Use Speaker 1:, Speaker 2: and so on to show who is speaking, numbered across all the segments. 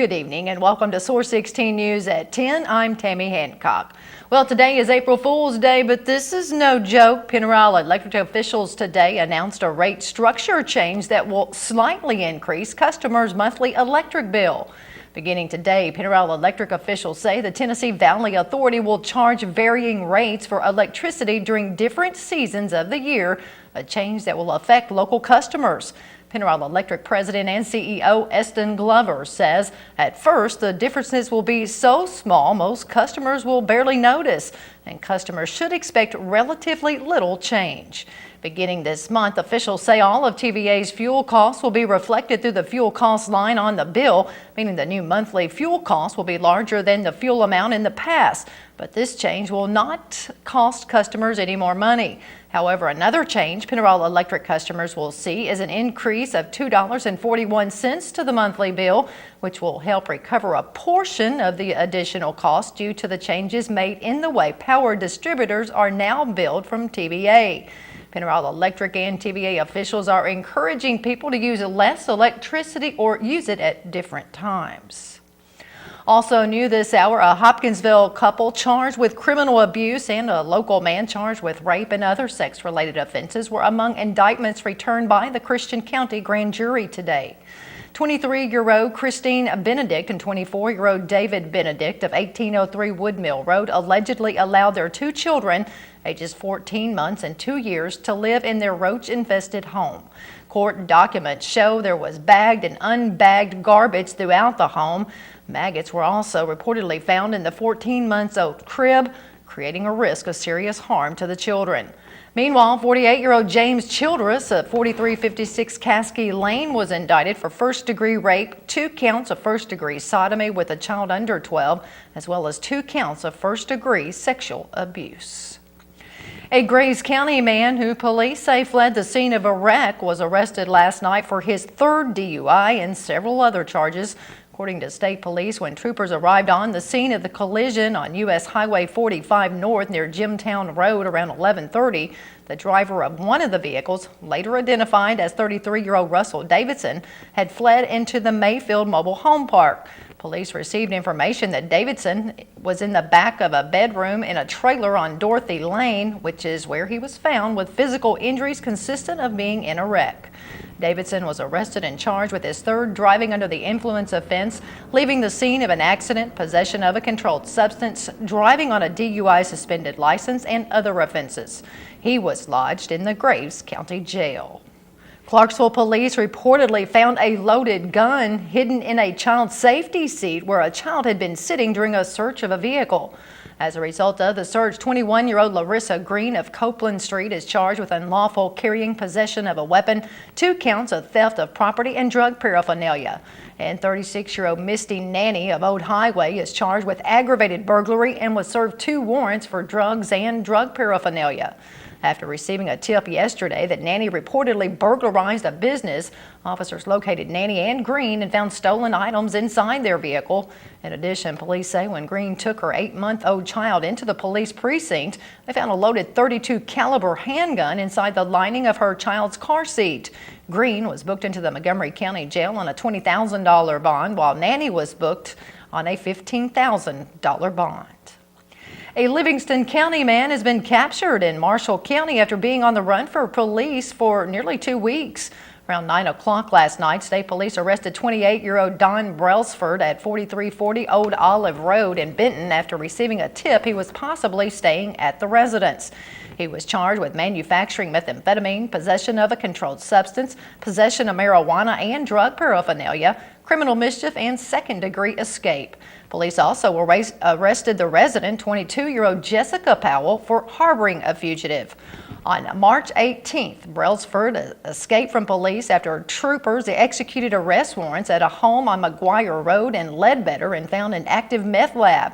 Speaker 1: Good evening and welcome to Source 16 News at 10. I'm Tammy Hancock. Well, today is April Fool's Day, but this is no joke. Pinnerelle Electric officials today announced a rate structure change that will slightly increase customers' monthly electric bill. Beginning today, Pinnerelle Electric officials say the Tennessee Valley Authority will charge varying rates for electricity during different seasons of the year, a change that will affect local customers. Pinnerelle Electric President and CEO Eston Glover says at first the differences will be so small most customers will barely notice, and customers should expect relatively little change. Beginning this month, officials say all of TVA's fuel costs will be reflected through the fuel cost line on the bill, meaning the new monthly fuel cost will be larger than the fuel amount in the past. But this change will not cost customers any more money. However, another change Pinnerelle Electric customers will see is an increase of $2.41 to the monthly bill, which will help recover a portion of the additional cost due to the changes made in the way power distributors are now billed from TVA. Pinnerelle Electric and TVA officials are encouraging people to use less electricity or use it at different times. Also new this hour, a Hopkinsville couple charged with criminal abuse and a local man charged with rape and other sex-related offenses were among indictments returned by the Christian County grand jury today. 23-year-old Christine Benedict and 24-year-old David Benedict of 1803 Woodmill Road allegedly allowed their two children, ages 14 months and 2 years, to live in their roach-infested home. Court documents show there was bagged and unbagged garbage throughout the home. Maggots were also reportedly found in the 14-month-old crib, creating a risk of serious harm to the children. Meanwhile, 48-year-old James Childress of 4356 Caskey Lane was indicted for first-degree rape, 2 counts of first-degree sodomy with a child under 12, as well as 2 counts of first-degree sexual abuse. A Grays County man who police say fled the scene of a wreck was arrested last night for his 3rd DUI and several other charges. According to state police, when troopers arrived on the scene of the collision on U.S. Highway 45 North near Jimtown Road around 11:30, the driver of one of the vehicles, later identified as 33-year-old Russell Davidson, had fled into the Mayfield Mobile Home Park. Police received information that Davidson was in the back of a bedroom in a trailer on Dorothy Lane, which is where he was found with physical injuries consistent of being in a wreck. Davidson was arrested and charged with his 3rd driving under the influence offense, leaving the scene of an accident, possession of a controlled substance, driving on a DUI suspended license, and other offenses. He was lodged in the Grays County Jail. Clarksville police reportedly found a loaded gun hidden in a child safety seat where a child had been sitting during a search of a vehicle. As a result of the search, 21-year-old Larissa Green of Copeland Street is charged with unlawful carrying, possession of a weapon, 2 counts of theft of property, and drug paraphernalia. And 36-year-old Misty Nanny of Old Highway is charged with aggravated burglary and was served 2 warrants for drugs and drug paraphernalia. After receiving a tip yesterday that Nanny reportedly burglarized a business, officers located Nanny and Green and found stolen items inside their vehicle. In addition, police say when Green took her 8-month-old child into the police precinct, they found a loaded .32 caliber handgun inside the lining of her child's car seat. Green was booked into the Montgomery County Jail on a $20,000 bond, while Nanny was booked on a $15,000 bond. A Livingston County man has been captured in Marshall County after being on the run for police for nearly 2 weeks. Around 9 o'clock last night, state police arrested 28-year-old Don Brailsford at 4340 Old Olive Road in Benton after receiving a tip he was possibly staying at the residence. He was charged with manufacturing methamphetamine, possession of a controlled substance, possession of marijuana and drug paraphernalia, criminal mischief, and second-degree escape. Police also arrested the resident, 22-year-old Jessica Powell, for harboring a fugitive. On March 18th, Brailsford escaped from police after troopers executed arrest warrants at a home on McGuire Road in Ledbetter and found an active meth lab.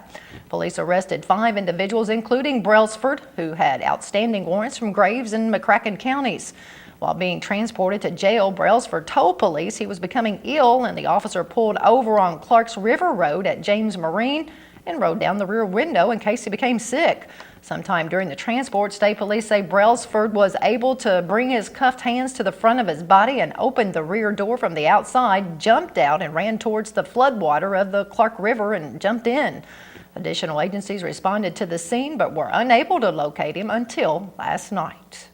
Speaker 1: Police arrested 5 individuals, including Brailsford, who had outstanding warrants from Graves and McCracken counties. While being transported to jail, Brailsford told police he was becoming ill, and the officer pulled over on Clarks River Road at James Marine and rode down the rear window in case he became sick. Sometime during the transport, state police say Brailsford was able to bring his cuffed hands to the front of his body and opened the rear door from the outside, jumped out and ran towards the floodwater of the Clark River and jumped in. Additional agencies responded to the scene but were unable to locate him until last night.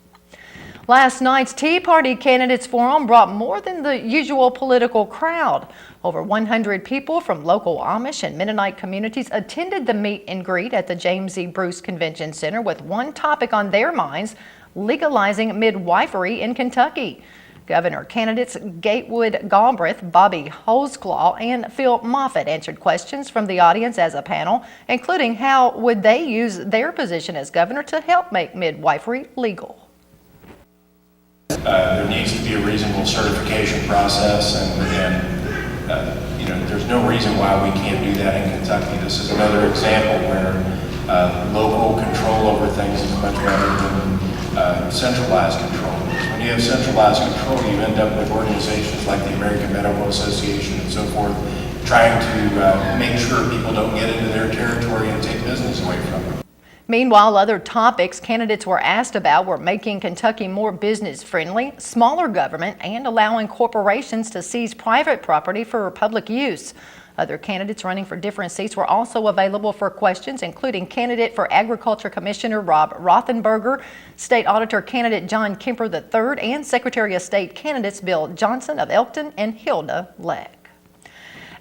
Speaker 1: Last night's Tea Party Candidates Forum brought more than the usual political crowd. Over 100 people from local Amish and Mennonite communities attended the meet and greet at the James E. Bruce Convention Center with one topic on their minds: legalizing midwifery in Kentucky. Governor candidates Gatewood Galbraith, Bobby Holsclaw, and Phil Moffitt answered questions from the audience as a panel, including how would they use their position as governor to help make midwifery legal.
Speaker 2: There needs to be a reasonable certification process, and there's no reason why we can't do that in Kentucky. This is another example where local control over things is much better than centralized control. When you have centralized control, you end up with organizations like the American Medical Association and so forth trying to make sure people don't get into their territory and take business away from them.
Speaker 1: Meanwhile, other topics candidates were asked about were making Kentucky more business-friendly, smaller government, and allowing corporations to seize private property for public use. Other candidates running for different seats were also available for questions, including candidate for Agriculture Commissioner Rob Rothenberger, State Auditor candidate John Kemper III, and Secretary of State candidates Bill Johnson of Elkton and Hilda Legg.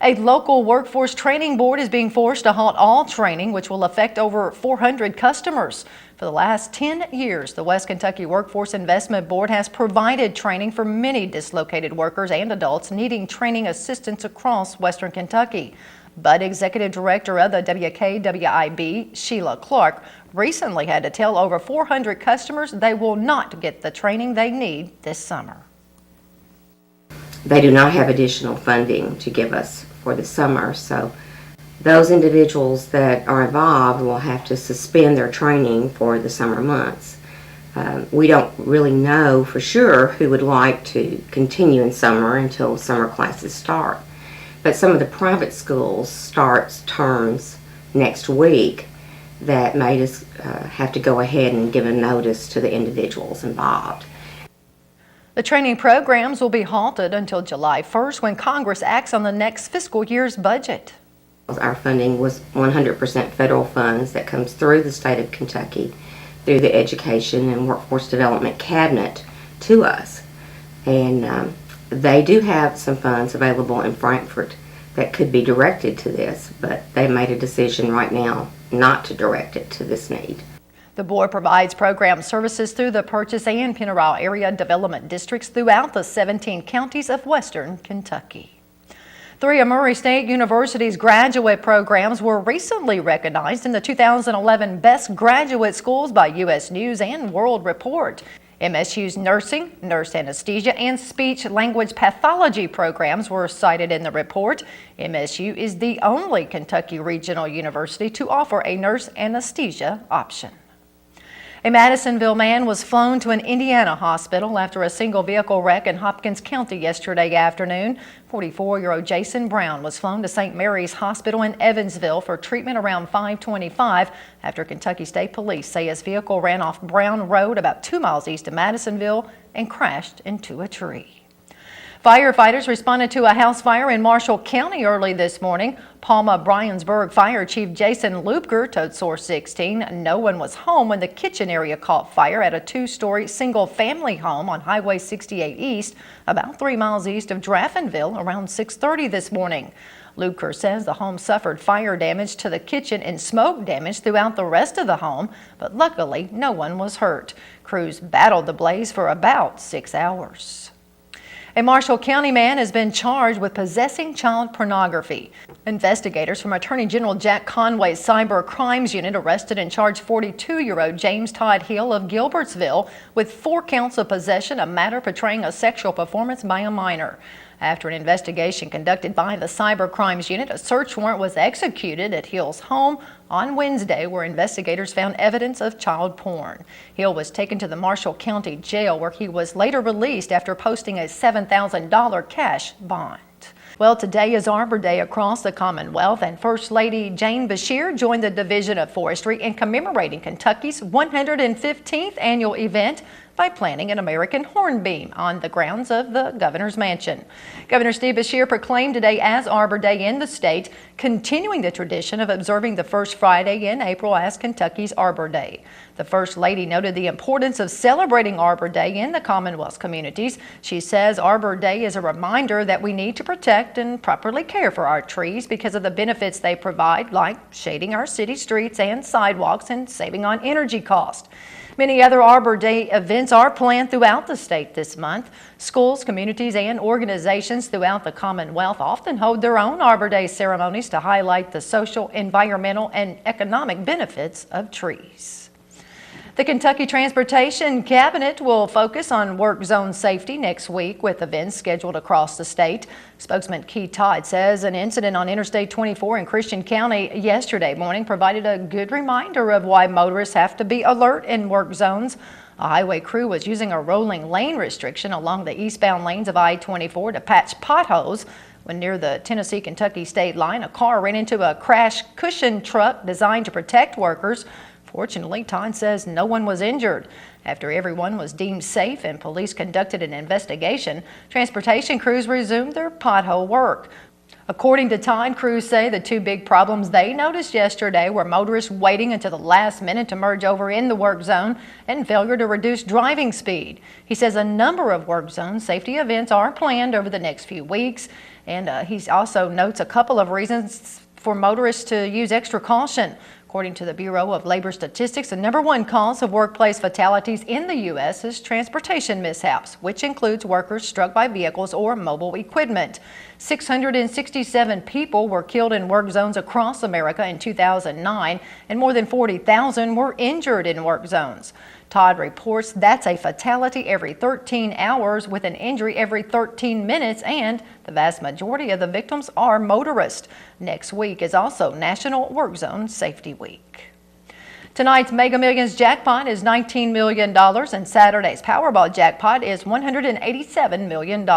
Speaker 1: A local workforce training board is being forced to halt all training, which will affect over 400 customers. For the last 10 years, the West Kentucky Workforce Investment Board has provided training for many dislocated workers and adults needing training assistance across Western Kentucky. But Executive Director of the WKWIB, Sheila Clark, recently had to tell over 400 customers they will not get the training they need this summer.
Speaker 3: They do not have additional funding to give us for the summer, so those individuals that are involved will have to suspend their training for the summer months. We don't really know for sure who would like to continue in summer until summer classes start. But some of the private schools start terms next week that made us have to go ahead and give a notice to the individuals involved.
Speaker 1: The training programs will be halted until July 1st when Congress acts on the next fiscal year's budget.
Speaker 3: Our funding was 100% federal funds that comes through the state of Kentucky through the Education and Workforce Development Cabinet to us. And they do have some funds available in Frankfort that could be directed to this, but they made a decision right now not to direct it to this need.
Speaker 1: The board provides program services through the Purchase and Pinneral area development districts throughout the 17 counties of Western Kentucky. 3 of Murray State University's graduate programs were recently recognized in the 2011 Best Graduate Schools by U.S. News and World Report. MSU's nursing, nurse anesthesia, and speech-language pathology programs were cited in the report. MSU is the only Kentucky regional university to offer a nurse anesthesia option. A Madisonville man was flown to an Indiana hospital after a single vehicle wreck in Hopkins County yesterday afternoon. 44-year-old Jason Brown was flown to St. Mary's Hospital in Evansville for treatment around 5:25 after Kentucky State Police say his vehicle ran off Brown Road about 2 miles east of Madisonville and crashed into a tree. Firefighters responded to a house fire in Marshall County early this morning. Palma Bryonsburg Fire Chief Jason Lupker told Source16 no one was home when the kitchen area caught fire at a 2-story single-family home on Highway 68 East, about 3 miles east of Draffinville, around 6:30 this morning. Lupker says the home suffered fire damage to the kitchen and smoke damage throughout the rest of the home, but luckily no one was hurt. Crews battled the blaze for about 6 hours. A Marshall County man has been charged with possessing child pornography. Investigators from Attorney General Jack Conway's Cyber Crimes Unit arrested and charged 42-year-old James Todd Hill of Gilbertsville with 4 counts of possession of matter portraying a sexual performance by a minor. After an investigation conducted by the Cyber Crimes Unit, a search warrant was executed at Hill's home on Wednesday where investigators found evidence of child porn. Hill was taken to the Marshall County Jail where he was later released after posting a $7,000 cash bond. Well, today is Arbor Day across the Commonwealth, and First Lady Jane Beshear joined the Division of Forestry in commemorating Kentucky's 115th annual event by planting an American hornbeam on the grounds of the governor's mansion. Governor Steve Beshear proclaimed today as Arbor Day in the state, continuing the tradition of observing the first Friday in April as Kentucky's Arbor Day. The First Lady noted the importance of celebrating Arbor Day in the Commonwealth's communities. She says Arbor Day is a reminder that we need to protect and properly care for our trees because of the benefits they provide, like shading our city streets and sidewalks and saving on energy costs. Many other Arbor Day events are planned throughout the state this month. Schools, communities, and organizations throughout the Commonwealth often hold their own Arbor Day ceremonies to highlight the social, environmental, and economic benefits of trees. The Kentucky Transportation Cabinet will focus on work zone safety next week with events scheduled across the state. Spokesman Keith Todd says an incident on Interstate 24 in Christian County yesterday morning provided a good reminder of why motorists have to be alert in work zones. A highway crew was using a rolling lane restriction along the eastbound lanes of I-24 to patch potholes. When near the Tennessee-Kentucky state line, a car ran into a crash cushion truck designed to protect workers. Fortunately, Todd says no one was injured. After everyone was deemed safe and police conducted an investigation, transportation crews resumed their pothole work. According to Todd, crews say the two big problems they noticed yesterday were motorists waiting until the last minute to merge over in the work zone and failure to reduce driving speed. He says a number of work zone safety events are planned over the next few weeks, and he also notes a couple of reasons for motorists to use extra caution. According to the Bureau of Labor Statistics, the #1 cause of workplace fatalities in the U.S. is transportation mishaps, which includes workers struck by vehicles or mobile equipment. 667 people were killed in work zones across America in 2009, and more than 40,000 were injured in work zones. Todd reports that's a fatality every 13 hours with an injury every 13 minutes, and the vast majority of the victims are motorists. Next week is also National Work Zone Safety Week. Tonight's Mega Millions jackpot is $19 million, and Saturday's Powerball jackpot is $187 million.